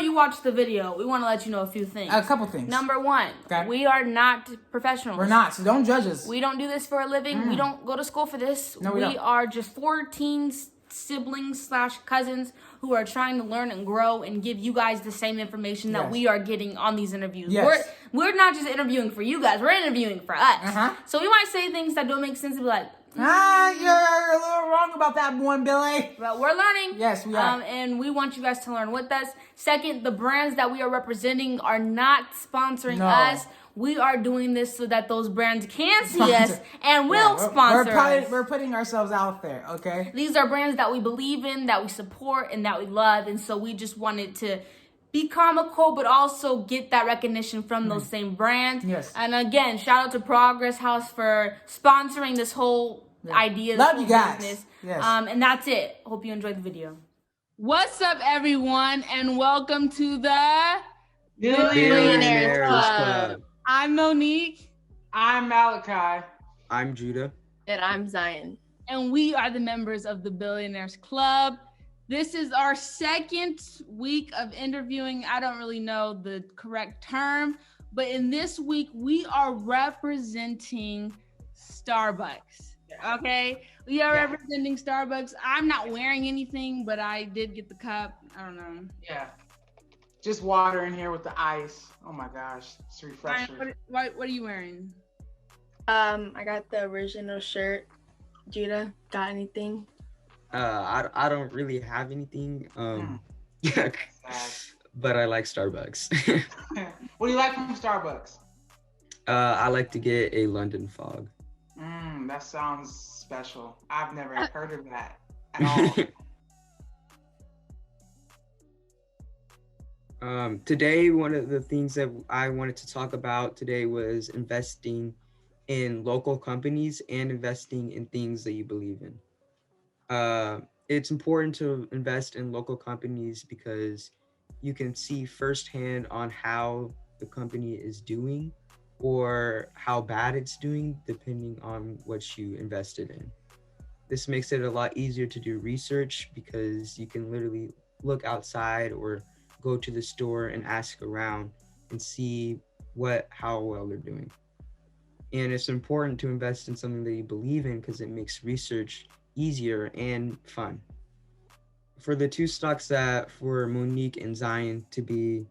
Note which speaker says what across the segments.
Speaker 1: you watch the video, we want to let you know a few things.
Speaker 2: A couple things.
Speaker 1: Number one, we are not professionals.
Speaker 2: We're not, so don't judge us.
Speaker 1: We don't do this for a living. We don't go to school for this.
Speaker 2: No, we don't.
Speaker 1: are just 14 siblings / cousins who are trying to learn and grow and give you guys the same information that we are getting on these interviews.
Speaker 2: Yes.
Speaker 1: We're not just interviewing for you guys. We're interviewing for us. So we might say things that don't make sense and be like,
Speaker 2: you're a little wrong about that one, Billy.
Speaker 1: But we're learning.
Speaker 2: Yes, we are.
Speaker 1: And we want you guys to learn with us. Second, the brands that we are representing are not sponsoring us. We are doing this so that those brands can see us and will sponsor us.
Speaker 2: We're putting ourselves out there, okay?
Speaker 1: These are brands that we believe in, that we support, and that we love. And so we just wanted to be comical, but also get that recognition from those same brands.
Speaker 2: Yes.
Speaker 1: And again, shout out to Progress House for sponsoring this whole idea.
Speaker 2: Love you guys.
Speaker 1: Business.
Speaker 2: Yes.
Speaker 1: And that's it. Hope you enjoyed the video. What's up, everyone, and welcome to the
Speaker 3: Billionaires Club.
Speaker 1: I'm Monique.
Speaker 2: I'm Malachi.
Speaker 3: I'm Judah.
Speaker 4: And I'm Zion.
Speaker 1: And we are the members of the Billionaires Club. This is our second week of interviewing. I don't really know the correct term, but in this week, we are representing Starbucks. Okay? We are representing Starbucks. I'm not wearing anything, but I did get the cup. I don't know.
Speaker 2: Yeah. Just water in here with the ice. Oh my gosh, it's refreshing.
Speaker 1: What are you wearing?
Speaker 4: I got the original shirt. Judah, got anything?
Speaker 3: I don't really have anything. Yeah, but I like Starbucks.
Speaker 2: What do you like from Starbucks?
Speaker 3: I like to get a London Fog.
Speaker 2: That sounds special. I've never heard of that at all.
Speaker 3: Today, one of the things that I wanted to talk about today was investing in local companies and investing in things that you believe in. It's important to invest in local companies because you can see firsthand on how the company is doing or how bad it's doing depending on what you invested in. This makes it a lot easier to do research because you can literally look outside or go to the store and ask around and see how well they're doing. And it's important to invest in something that you believe in because it makes research easier and fun. For the two stocks that for Monique and Zion to be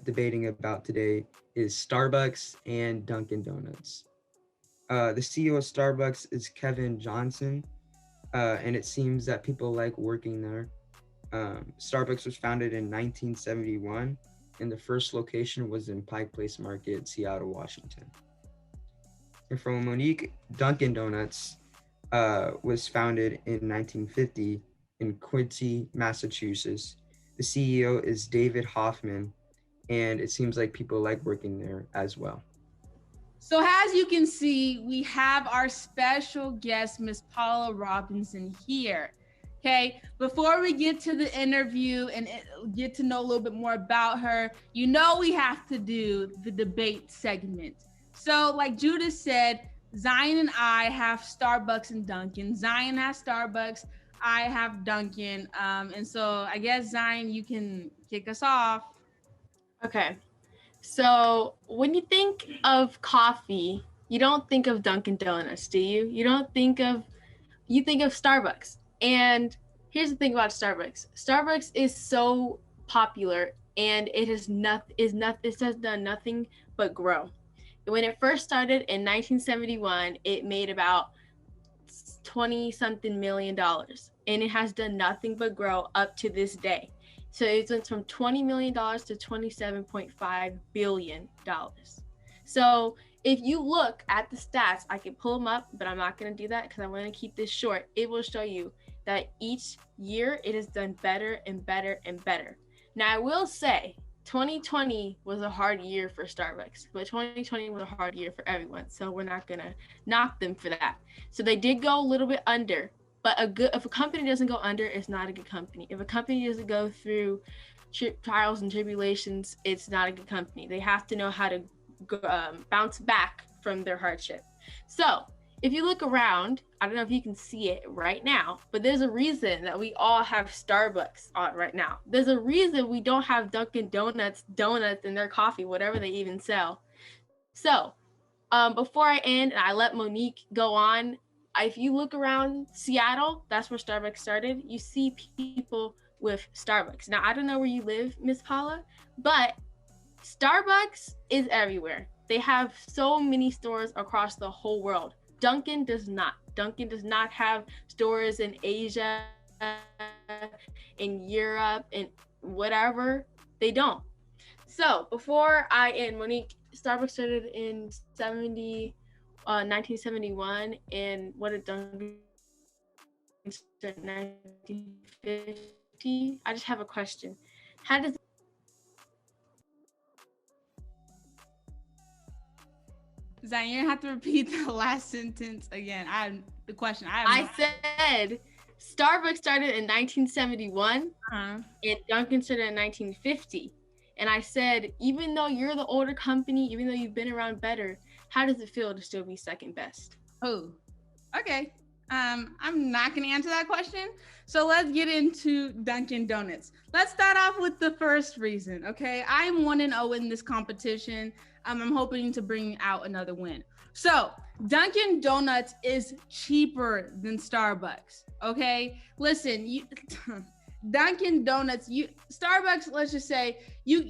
Speaker 3: debating about today is Starbucks and Dunkin Donuts. The CEO of Starbucks is Kevin Johnson, and it seems that people like working there. Starbucks was founded in 1971, and the first location was in Pike Place Market, Seattle, Washington. And from Monique, Dunkin Donuts was founded in 1950 in Quincy, Massachusetts. The CEO is David Hoffman, and it seems like people like working there as well.
Speaker 1: So as you can see, we have our special guest, Miss Paula Robinson here. Okay, before we get to the interview and get to know a little bit more about her, we have to do the debate segment. So like Judah said, Zion and I have Starbucks and Dunkin. Zion has Starbucks, I have Dunkin. And so I guess Zion, you can kick us off.
Speaker 4: Okay, so when you think of coffee, you don't think of Dunkin' Donuts, do you? You think of Starbucks. And here's the thing about Starbucks. Starbucks is so popular and it has done nothing but grow. When it first started in 1971, it made about $20-something million, and it has done nothing but grow up to this day. So it went from $20 million to $27.5 billion. So if you look at the stats, I can pull them up, but I'm not going to do that because I want to keep this short. It will show you that each year it has done better and better and better. Now, I will say 2020 was a hard year for Starbucks, but 2020 was a hard year for everyone. So we're not going to knock them for that. So they did go a little bit under, but if a company doesn't go under, it's not a good company. If a company doesn't go through trials and tribulations, it's not a good company. They have to know how to bounce back from their hardship. So if you look around, I don't know if you can see it right now, but there's a reason that we all have Starbucks on right now. There's a reason we don't have Dunkin' donuts in their coffee, whatever they even sell. So, before I end and I let Monique go on, if you look around Seattle, that's where Starbucks started. You see people with Starbucks. Now, I don't know where you live, Miss Paula, but Starbucks is everywhere. They have so many stores across the whole world. Dunkin' does not. Dunkin' does not have stores in Asia, in Europe, and whatever. They don't. So before I end, Monique, Starbucks started in 1971, and what did Dunkin' start in 1950? I just have a question. How does
Speaker 1: Zion, you're gonna have to repeat the last sentence again.
Speaker 4: I said Starbucks started in 1971 and Dunkin' started in 1950. And I said, even though you're the older company, even though you've been around better, how does it feel to still be second best?
Speaker 1: Oh, okay. I'm not gonna answer that question. So let's get into Dunkin' Donuts. Let's start off with the first reason, okay? I'm 1-0 in this competition. I'm hoping to bring out another win. So Dunkin' Donuts is cheaper than Starbucks, okay? Listen, Dunkin' Donuts, Starbucks, let's just say, you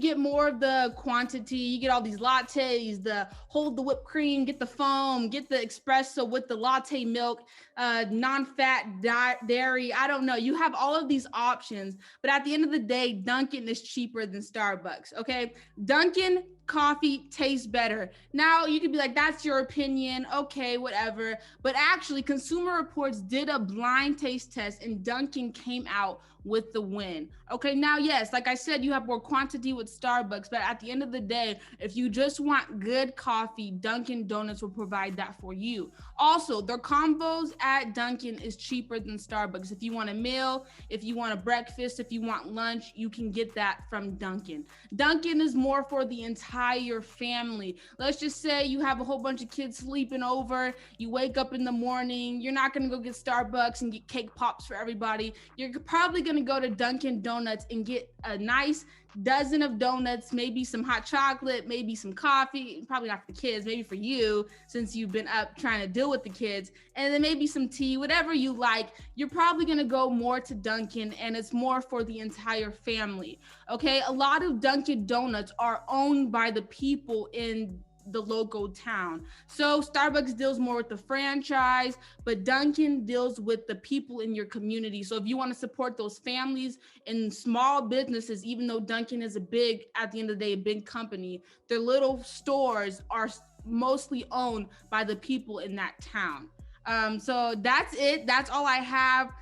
Speaker 1: get more of the quantity. You get all these lattes, hold the whipped cream, get the foam, get the espresso with the latte milk, non-fat dairy. I don't know. You have all of these options, but at the end of the day, Dunkin' is cheaper than Starbucks, okay? Dunkin' coffee tastes better. Now you could be like, that's your opinion. Okay, whatever. But actually, Consumer Reports did a blind taste test and Dunkin' came out with the win. Okay, now, yes, like I said, you have more quantity with Starbucks, but at the end of the day, if you just want good coffee, Dunkin' Donuts will provide that for you. Also, their combos at Dunkin' is cheaper than Starbucks. If you want a meal, if you want a breakfast, if you want lunch, you can get that from Dunkin'. Dunkin' is more for the entire family. Let's just say you have a whole bunch of kids sleeping over, you wake up in the morning, you're not gonna go get Starbucks and get cake pops for everybody. You're probably gonna go to Dunkin' Donuts and get a nice dozen of donuts, maybe some hot chocolate, maybe some coffee, probably not for the kids, maybe for you, since you've been up trying to deal with the kids, and then maybe some tea, whatever you like. You're probably gonna go more to Dunkin', and it's more for the entire family, okay? A lot of Dunkin' Donuts are owned by the people in the local town. So Starbucks deals more with the franchise, but Dunkin' deals with the people in your community. So if you want to support those families and small businesses, even though Dunkin' is at the end of the day, a big company, their little stores are mostly owned by the people in that town. So that's it. That's all I have.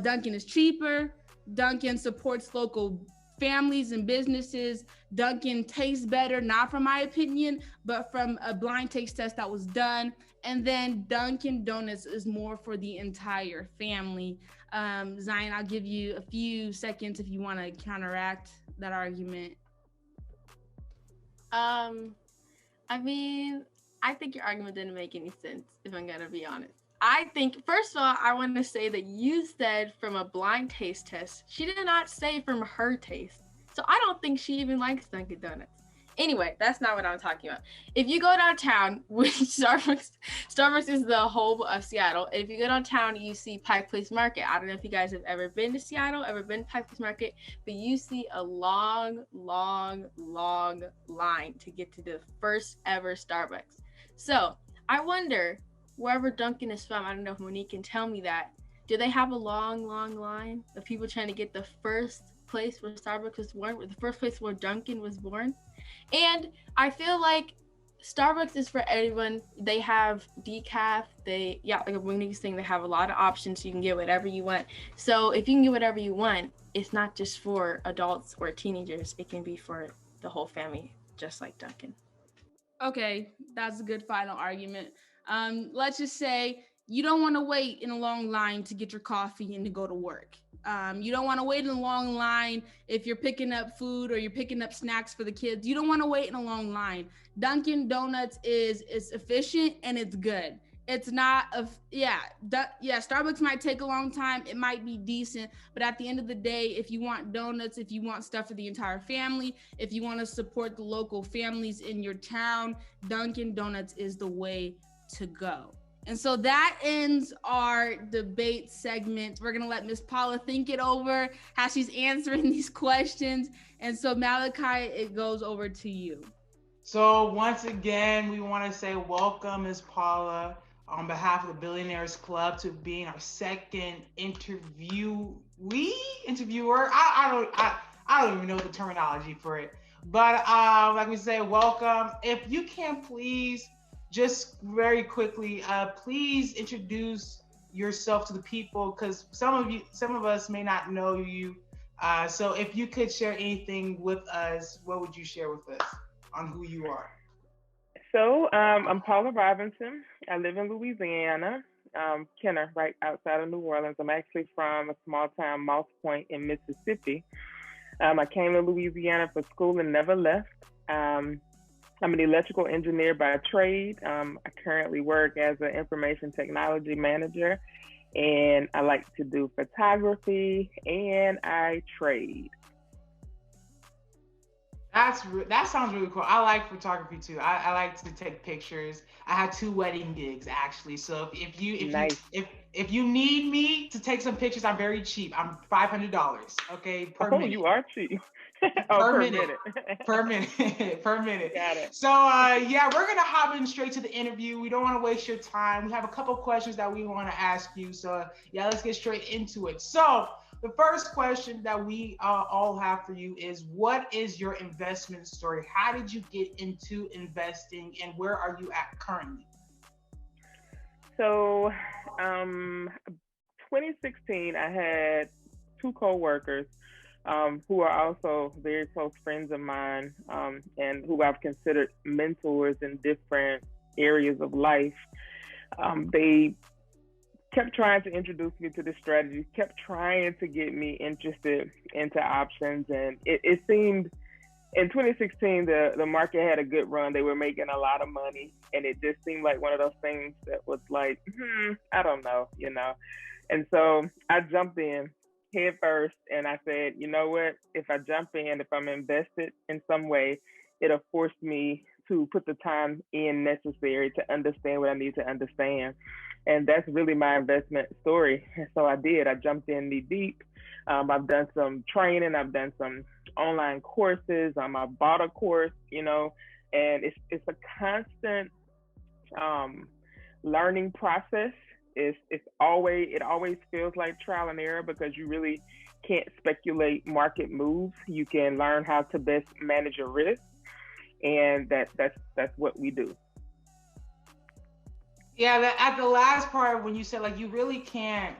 Speaker 1: Dunkin' is cheaper. Dunkin' supports local families and businesses. Dunkin' tastes better, not from my opinion, but from a blind taste test that was done. And then Dunkin' Donuts is more for the entire family. Zion, I'll give you a few seconds if you want to counteract that argument.
Speaker 4: I mean, I think your argument didn't make any sense, if I'm gonna be honest. I think, first of all, I want to say that you said from a blind taste test. She did not say from her taste. So I don't think she even likes Dunkin' Donuts. Anyway, that's not what I'm talking about. If you go downtown, which Starbucks is the home of Seattle. If you go downtown, you see Pike Place Market. I don't know if you guys have ever been to Seattle, ever been to Pike Place Market, but you see a long line to get to the first ever Starbucks. So I wonder, wherever Dunkin' is from, I don't know if Monique can tell me that, do they have a long line of people trying to get the first place where Starbucks was born, the first place where Dunkin' was born? And I feel like Starbucks is for everyone. They have decaf, like Monique's saying, they have a lot of options. You can get whatever you want. So if you can get whatever you want, it's not just for adults or teenagers, it can be for the whole family, just like Dunkin'.
Speaker 1: Okay, that's a good final argument. Let's just say you don't want to wait in a long line to get your coffee and to go to work. You don't want to wait in a long line if you're picking up food or you're picking up snacks for the kids. You don't want to wait in a long line. Dunkin' Donuts is efficient and it's good. it's not Starbucks might take a long time, it might be decent, but at the end of the day, if you want donuts, if you want stuff for the entire family, if you want to support the local families in your town, Dunkin' Donuts is the way to go. And so that ends our debate segment. We're gonna let Miss Paula think it over, how she's answering these questions. And so Malachi, it goes over to you.
Speaker 2: So once again, we want to say welcome, Ms. Paula, on behalf of the Billionaires Club, to being our second interviewer. I don't even know the terminology for it, but like we say, welcome. If you can please, just very quickly, please introduce yourself to the people, because some of us may not know you. So if you could share anything with us, what would you share with us on who you are?
Speaker 5: So I'm Paula Robinson. I live in Louisiana, Kenner, right outside of New Orleans. I'm actually from a small town, Moss Point in Mississippi. I came to Louisiana for school and never left. I'm an electrical engineer by trade. I currently work as an information technology manager, and I like to do photography, and I trade.
Speaker 2: That sounds really cool. I like photography too. I like to take pictures. I had 2 wedding gigs actually. So if you need me to take some pictures, I'm very cheap. I'm $500. Okay, per minute.
Speaker 5: You are cheap.
Speaker 2: Per minute. Per minute. Per minute.
Speaker 5: Got it.
Speaker 2: So yeah, we're gonna hop in straight to the interview. We don't want to waste your time. We have a couple questions that we want to ask you. So yeah, let's get straight into it. So the first question that we all have for you is, what is your investment story? How did you get into investing, and where are you at currently?
Speaker 5: So 2016, I had 2 co-workers who are also very close friends of mine, and who I've considered mentors in different areas of life. They kept trying to introduce me to this strategy, kept trying to get me interested into options. And it seemed in 2016, the market had a good run. They were making a lot of money. And it just seemed like one of those things that was like, I don't know, you know? And so I jumped in head first, and I said, you know what, if I jump in, if I'm invested in some way, it'll force me to put the time in necessary to understand what I need to understand. And that's really my investment story. And so I did. I jumped in knee deep. I've done some training. I've done some online courses. I bought a course, you know, and it's a constant learning process. It always feels like trial and error, because you really can't speculate market moves. You can learn how to best manage your risk, and that's what we do.
Speaker 2: Yeah, at the last part, when you said like you really can't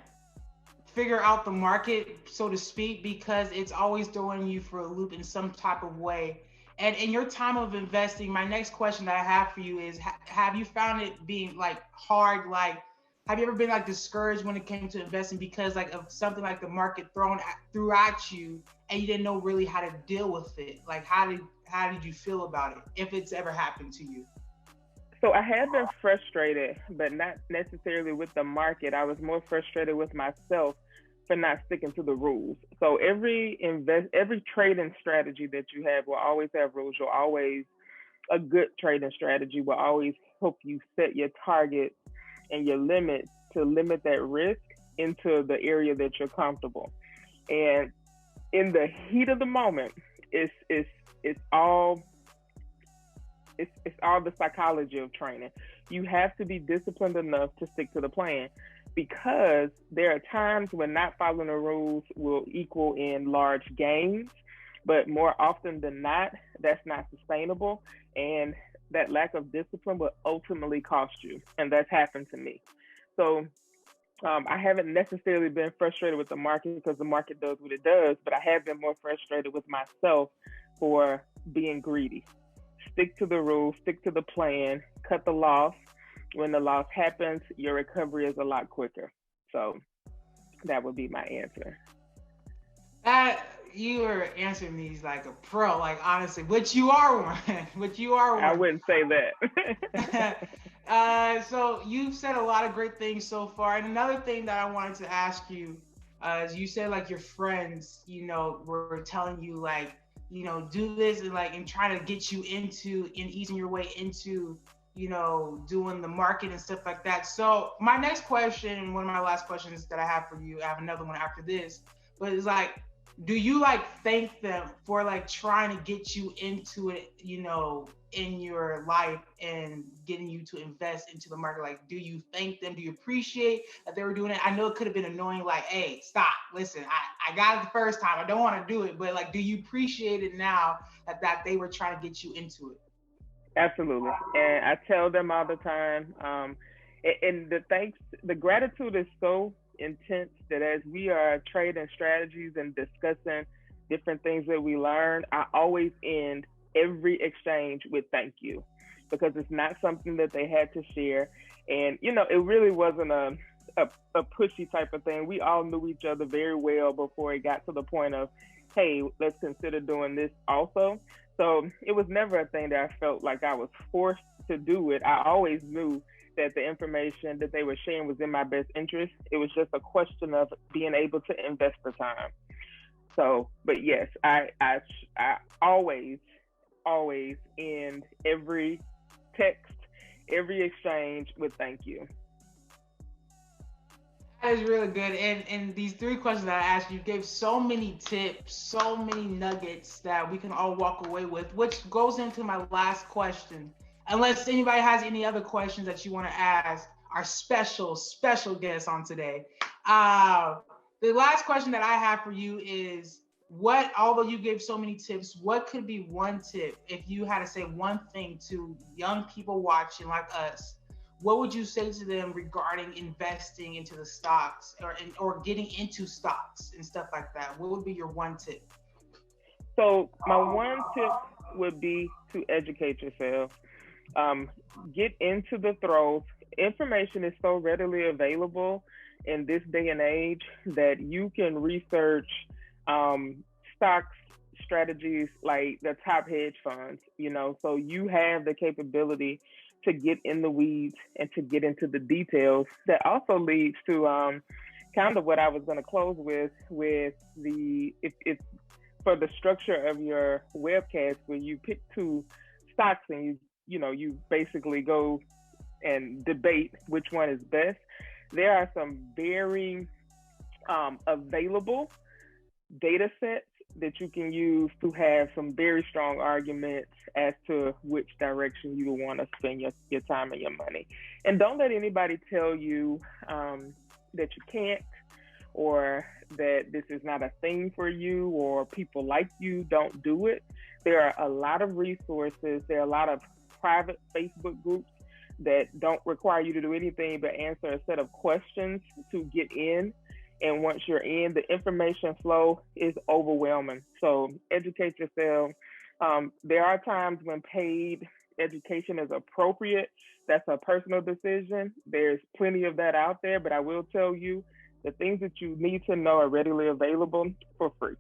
Speaker 2: figure out the market, so to speak, because it's always throwing you for a loop in some type of way. And in your time of investing, my next question that I have for you is, have you found it being like hard? Like, have you ever been like discouraged when it came to investing because like of something like the market threw at you, and you didn't know really how to deal with it? Like, how did you feel about it, if it's ever happened to you?
Speaker 5: So I have been frustrated, but not necessarily with the market. I was more frustrated with myself for not sticking to the rules. So every trading strategy that you have will always have rules. A good trading strategy will always help you set your targets and your limits to limit that risk into the area that you're comfortable. And in the heat of the moment, it's all the psychology of training. You have to be disciplined enough to stick to the plan, because there are times when not following the rules will equal in large gains, but more often than not, that's not sustainable. And that lack of discipline will ultimately cost you. And that's happened to me. So I haven't necessarily been frustrated with the market, because the market does what it does, but I have been more frustrated with myself for being greedy. Stick to the rules, stick to the plan, cut the loss. When the loss happens, your recovery is a lot quicker. So that would be my answer.
Speaker 2: You are answering these like a pro, like honestly, which you are one.
Speaker 5: I wouldn't say that.
Speaker 2: So you've said a lot of great things so far, and another thing that I wanted to ask you is you said like your friends, were telling you like, do this and like and trying to get you into and easing your way into, doing the market and stuff like that. So my next question, one of my last questions that I have for you, I have another one after this, but it's like, do you like thank them for like trying to get you into it, in your life and getting you to invest into the market? Like, do you thank them? Do you appreciate that they were doing it? I know it could have been annoying, like, hey, stop, listen, I got it the first time, I don't want to do it, but like, do you appreciate it now that they were trying to get you into it?
Speaker 5: Absolutely. And I tell them all the time. And the gratitude is so intense that as we are trading strategies and discussing different things that we learn, I always end every exchange with thank you, because it's not something that they had to share. And, it really wasn't a pushy type of thing. We all knew each other very well before it got to the point of, hey, let's consider doing this also. So it was never a thing that I felt like I was forced to do it. I always knew that the information that they were sharing was in my best interest. It was just a question of being able to invest the time. So, but yes, I always end every text, every exchange with thank you.
Speaker 2: That is really good. And these three questions that I asked you gave so many tips, so many nuggets that we can all walk away with, which goes into my last question. Unless anybody has any other questions that you want to ask our special guest on today. The last question that I have for you is, although you gave so many tips, what could be one tip if you had to say one thing to young people watching like us? What would you say to them regarding investing into the stocks or getting into stocks and stuff like that? What would be your one tip?
Speaker 5: So my one tip would be to educate yourself. Get into the throes. Information is so readily available in this day and age that you can research stocks strategies like the top hedge funds, so you have the capability to get in the weeds and to get into the details. That also leads to kind of what I was going to close with the if for the structure of your webcast, where you pick two stocks and you basically go and debate which one is best. There are some very available data sets that you can use to have some very strong arguments as to which direction you will want to spend your time and your money. And don't let anybody tell you that you can't, or that this is not a thing for you, or people like you don't do it. There are a lot of resources. There are a lot of private Facebook groups that don't require you to do anything but answer a set of questions to get in. And once you're in, the information flow is overwhelming. So educate yourself. There are times when paid education is appropriate. That's a personal decision. There's plenty of that out there, but I will tell you, the things that you need to know are readily available for free.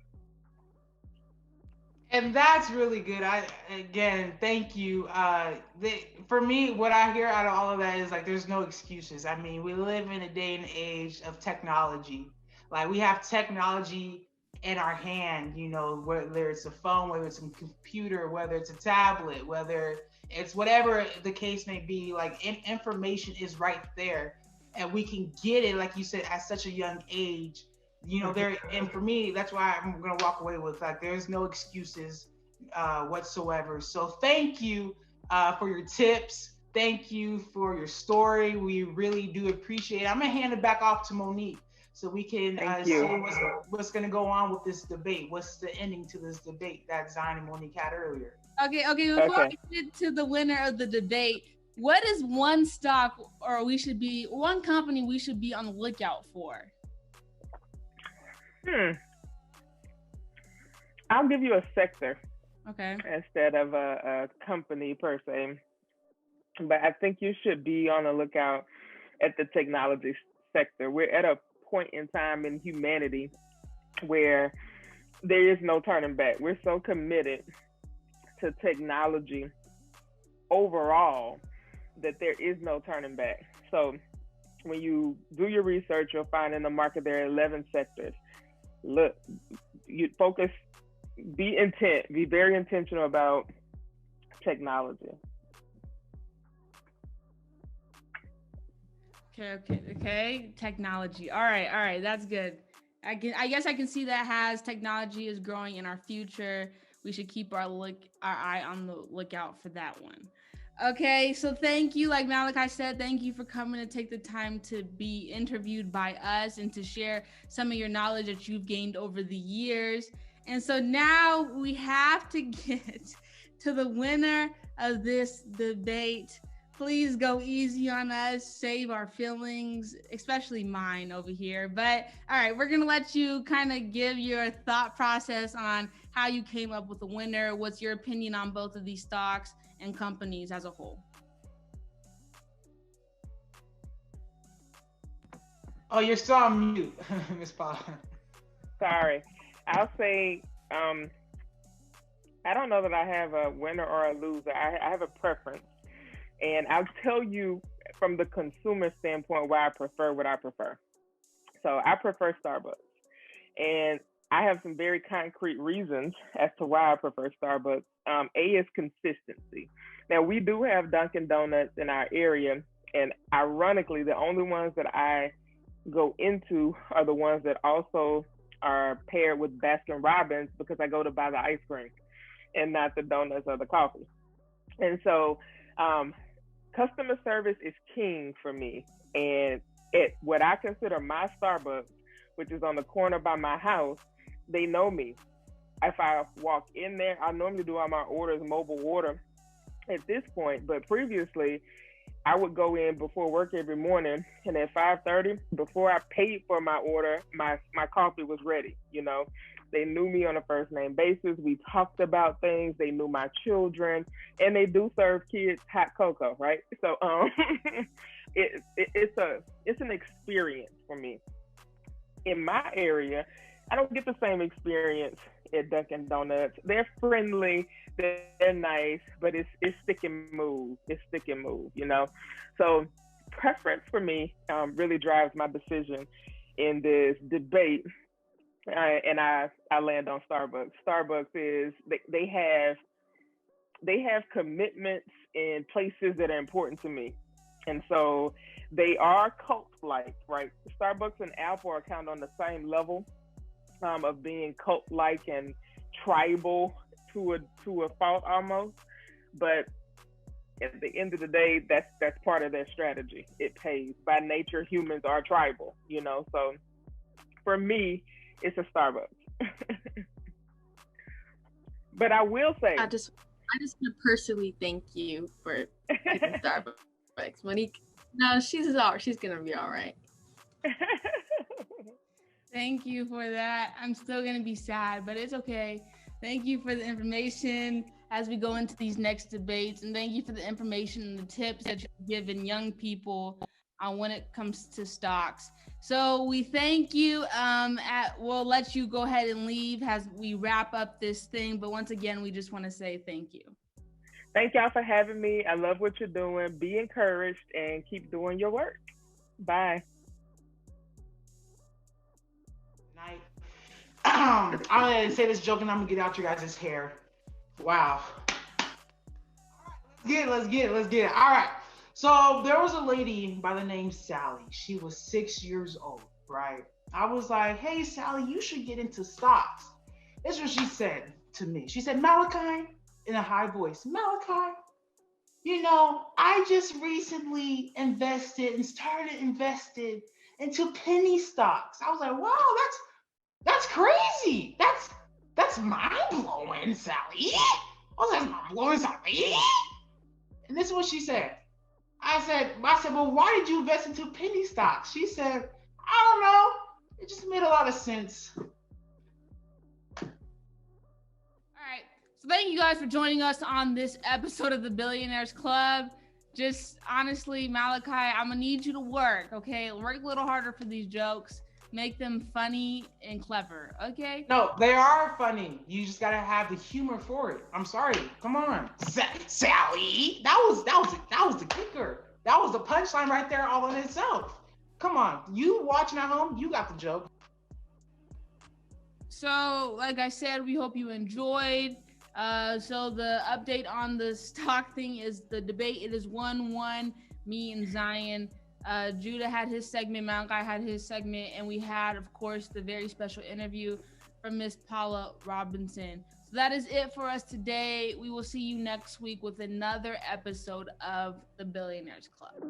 Speaker 2: And that's really good. Again, thank you. For me, what I hear out of all of that is like, there's no excuses. I mean, we live in a day and age of technology. Like, we have technology in our hand, whether it's a phone, whether it's a computer, whether it's a tablet, whether it's whatever the case may be, like information is right there, and we can get it, like you said, at such a young age. And for me, that's why I'm gonna walk away with, like, there's no excuses whatsoever. So thank you for your tips. Thank you for your story. We really do appreciate it. I'm gonna hand it back off to Monique so we can see what's gonna go on with this debate. What's the ending to this debate that Zion and Monique had earlier?
Speaker 1: Okay. Before we get to the winner of the debate, what is one stock or one company we should be on the lookout for?
Speaker 5: I'll give you a sector,
Speaker 1: okay,
Speaker 5: instead of a company per se. But I think you should be on the lookout at the technology sector. We're at a point in time in humanity where there is no turning back. We're so committed to technology overall that there is no turning back. So when you do your research, you'll find in the market there are 11 sectors. Look, you focus, be very intentional about technology.
Speaker 1: Okay. Technology. All right. That's good. I guess I can see that has technology is growing in our future. We should keep our eye on the lookout for that one. Okay, so thank you. Like Malachi said, thank you for coming to take the time to be interviewed by us and to share some of your knowledge that you've gained over the years. And so now we have to get to the winner of this debate. Please go easy on us, save our feelings, especially mine over here. But all right, we're gonna let you kind of give your thought process on how you came up with the winner. What's your opinion on both of these stocks and companies as a whole?
Speaker 2: Oh, you're still on mute, Miss Paula.
Speaker 5: Sorry. I'll say, I don't know that I have a winner or a loser. I have a preference. And I'll tell you from the consumer standpoint why I prefer what I prefer. So I prefer Starbucks. And I have some very concrete reasons as to why I prefer Starbucks. A is consistency. Now, we do have Dunkin' Donuts in our area. And ironically, the only ones that I go into are the ones that also are paired with Baskin Robbins because I go to buy the ice cream and not the donuts or the coffee. And so, customer service is king for me. And at what I consider my Starbucks, which is on the corner by my house, they know me. If I walk in there, I normally do all my orders mobile order at this point, but previously I would go in before work every morning, and at 5:30, before I paid for my order, my coffee was ready. You know, they knew me on a first name basis. We talked about things. They knew my children, and they do serve kids hot cocoa, right? So it's an experience for me. In my area, I don't get the same experience at Dunkin' Donuts. They're friendly, they're nice, but it's stick and move. It's stick and move, you know? So preference for me really drives my decision in this debate. And I land on Starbucks. Starbucks is, they have commitments in places that are important to me. And so they are cult-like, right? Starbucks and Apple are kind of on the same level of being cult-like and tribal to a fault almost. But at the end of the day, that's part of their strategy. It pays. By nature, humans are tribal, you know? So for me, it's a Starbucks. But I will say,
Speaker 4: I just want to personally thank you for picking Starbucks. Monique, no, she's gonna be all right.
Speaker 1: Thank you for that. I'm still gonna be sad, but it's okay. Thank you for the information as we go into these next debates, and thank you for the information and the tips that you're giving young people on when it comes to stocks. So we thank you. We'll let you go ahead and leave as we wrap up this thing. But once again, we just want to say thank you.
Speaker 5: Thank y'all for having me. I love what you're doing. Be encouraged and keep doing your work. Bye.
Speaker 2: Night. I'm gonna say this joke and I'm gonna get out your guys' hair. Wow. Let's get it. All right. So there was a lady by the name Sally. She was 6 years old, right? I was like, hey, Sally, you should get into stocks. This is what she said to me. She said, Malachi, in a high voice, Malachi, you know, I just recently started invested into penny stocks. I was like, wow, that's crazy. That's mind-blowing, Sally. Oh, that's mind-blowing, Sally. And this is what she said. I said, well, why did you invest into penny stocks? She said, I don't know. It just made a lot of sense.
Speaker 1: All right. So thank you guys for joining us on this episode of the Billionaires Club. Just honestly, Malachi, I'm going to need you to work, okay? Work a little harder for these jokes. make them funny and clever. Okay.
Speaker 2: No, they are funny. You just gotta have the humor for it. I'm sorry. Come on, Sally. That was the kicker. That was the punchline right there, all in itself. Come on, you watching at home, you got the joke.
Speaker 1: So, like I said, we hope you enjoyed. So the update on the stock thing is the debate. It is 1-1, me and Zion. Judah had his segment, Malachi had his segment, and we had, of course, the very special interview from Miss Paula Robinson. So that is it for us today. We will see you next week with another episode of the Billionaires Club.